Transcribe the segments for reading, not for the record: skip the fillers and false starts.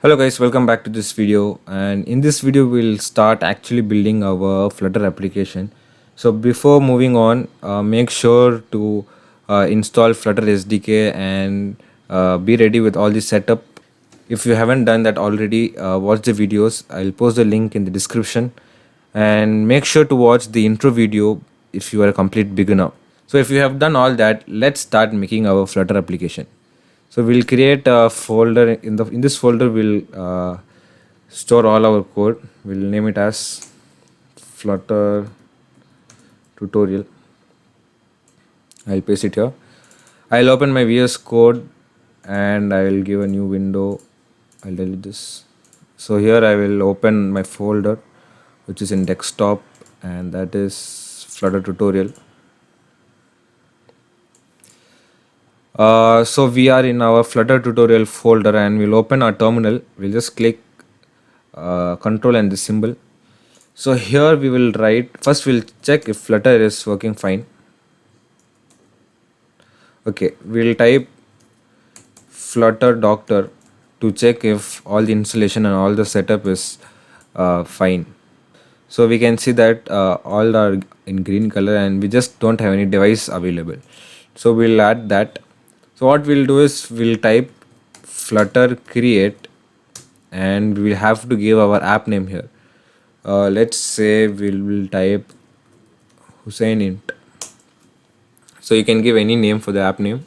Hello guys, welcome back to this video, and in this video we'll start actually building our Flutter application. So before moving on, make sure to install Flutter SDK and be ready with all the setup. If you haven't done that already, watch the videos. I'll post the link in the description, and make sure to watch the intro video if you are a complete beginner. So if you have done all that, let's start making our Flutter application. So we'll create a folder. In this folder we'll store all our code. We'll name it as Flutter tutorial. I'll paste it here. I'll open my VS Code and I will give a new window. I'll delete this. So here I will open my folder which is in desktop, and that is Flutter tutorial. So we are in our Flutter tutorial folder and we'll open our terminal. We'll just click control and the symbol. So here we will write, first we'll check if Flutter is working fine. Okay, we'll type Flutter doctor to check if all the installation and all the setup is fine. So we can see that all are in green color and we just don't have any device available. So we'll add that. So what we'll do is we'll type Flutter create and we'll have to give our app name here. Let's say we'll type Hussein int. So you can give any name for the app name.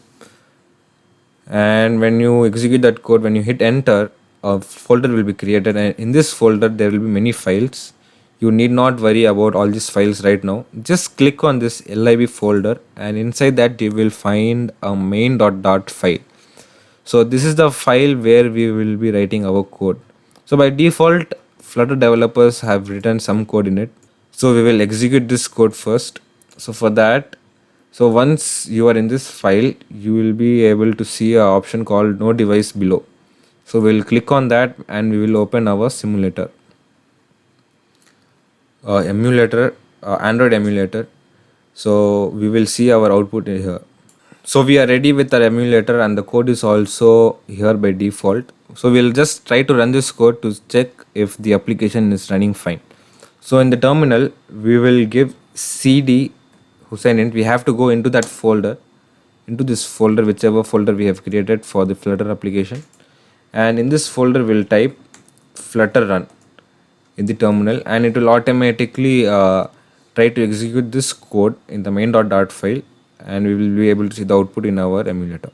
And when you execute that code, when you hit enter, a folder will be created, and in this folder there will be many files. You need not worry about all these files right now. Just click on this lib folder and inside that you will find a main.dot file. So this is the file where we will be writing our code. So by default Flutter developers have written some code in it. So we will execute this code first. So for that, so once you are in this file, you will be able to see an option called no device below. So we'll click on that and we will open our simulator. Android emulator. So we will see our output here. So we are ready with our emulator and the code is also here by default. So we'll just try to run this code to check if the application is running fine. So in the terminal, we will give cd Hussein int. We have to go into that folder, into this folder, whichever folder we have created for the Flutter application. And in this folder, we'll type Flutter run in the terminal and it will automatically try to execute this code in the main.dart file, and we will be able to see the output in our emulator.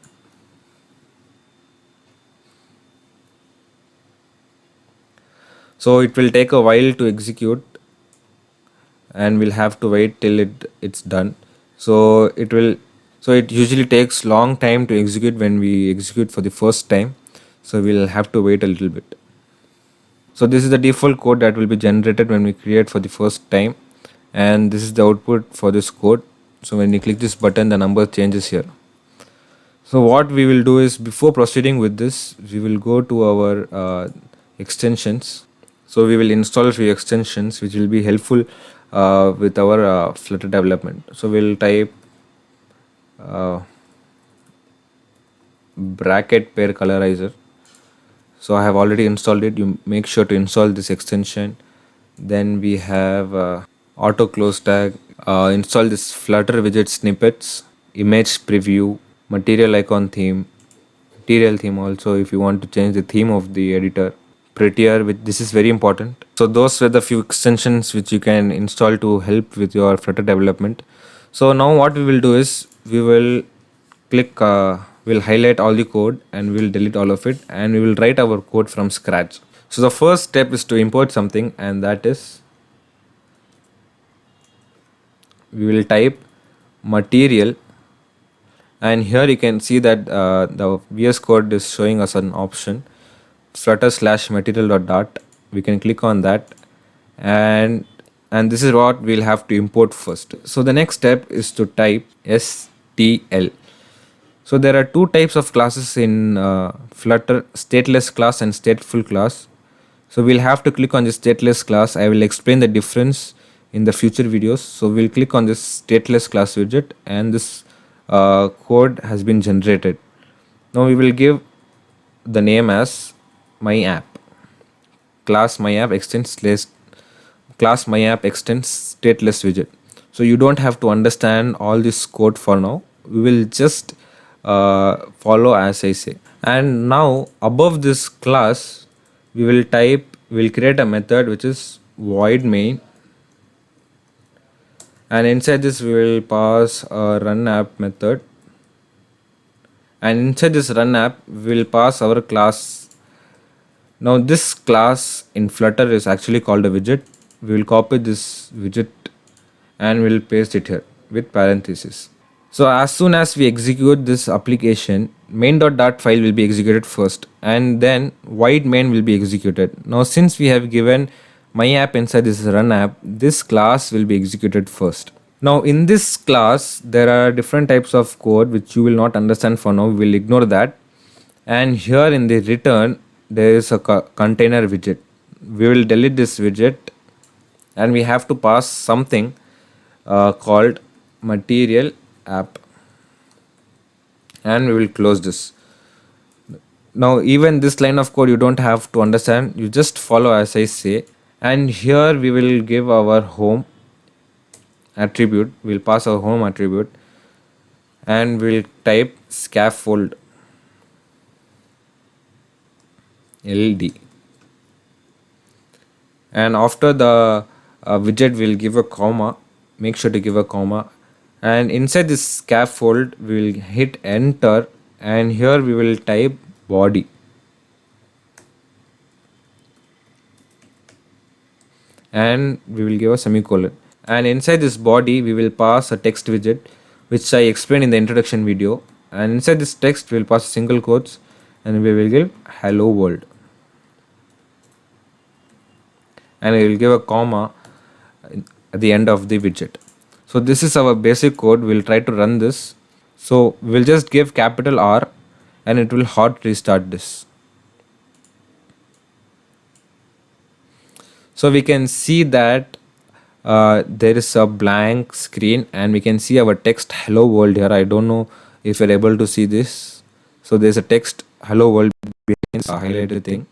So it will take a while to execute and we'll have to wait till it's done. So it usually takes long time to execute when we execute for the first time. So we'll have to wait a little bit. So this is the default code that will be generated when we create for the first time, and this is the output for this code. So when you click this button, the number changes here. So what we will do is, before proceeding with this, we will go to our extensions. So we will install a few extensions which will be helpful with our Flutter development. So we'll type bracket pair colorizer. So I have already installed it. You make sure to install this extension. Then we have auto close tag. Install this Flutter widget snippets, image preview, material icon theme, material theme also if you want to change the theme of the editor, prettier, which this is very important. So those were the few extensions which you can install to help with your Flutter development. So now what we will do is we will click we'll highlight all the code and we'll delete all of it and we will write our code from scratch. So the first step is to import something, and that is we will type material, and here you can see that the VS Code is showing us an option flutter/material.dart. We can click on that, and this is what we'll have to import first. So the next step is to type STL. So there are two types of classes in Flutter: stateless class and stateful class. So we'll have to click on the stateless class. I will explain the difference in the future videos. So we'll click on this stateless class widget and this code has been generated. Now we will give the name as my app. Class my app extends list class my app extends stateless widget. So you don't have to understand all this code for now. We will just follow as I say. And now above this class, we'll create a method which is void main, and inside this we will pass a run app method, and inside this run app we will pass our class. Now this class in Flutter is actually called a widget. We will copy this widget and we'll paste it here with parentheses. So as soon as we execute this application, main.dart file will be executed first, and then void main will be executed. Now since we have given my app inside this run app, this class will be executed first. Now in this class there are different types of code which you will not understand for now. We will ignore that. And here in the return there is a container widget. We will delete this widget and we have to pass something called material app, and we will close this. Now even this line of code you don't have to understand, you just follow as I say. And here we will give our home attribute, we'll pass our home attribute, and we'll type scaffold ld, and after the widget we'll give a comma. Make sure to give a comma, and inside this scaffold we will hit enter, and here we will type body, and we will give a semicolon, and inside this body we will pass a text widget which I explained in the introduction video, and inside this text we will pass single quotes and we will give hello world, and we will give a comma at the end of the widget. So this is our basic code. We'll try to run this. So we'll just give capital R and it will hot restart this. So we can see that there is a blank screen and we can see our text hello world here. I don't know if you're able to see this. So there's a text hello world behind a highlighted thing.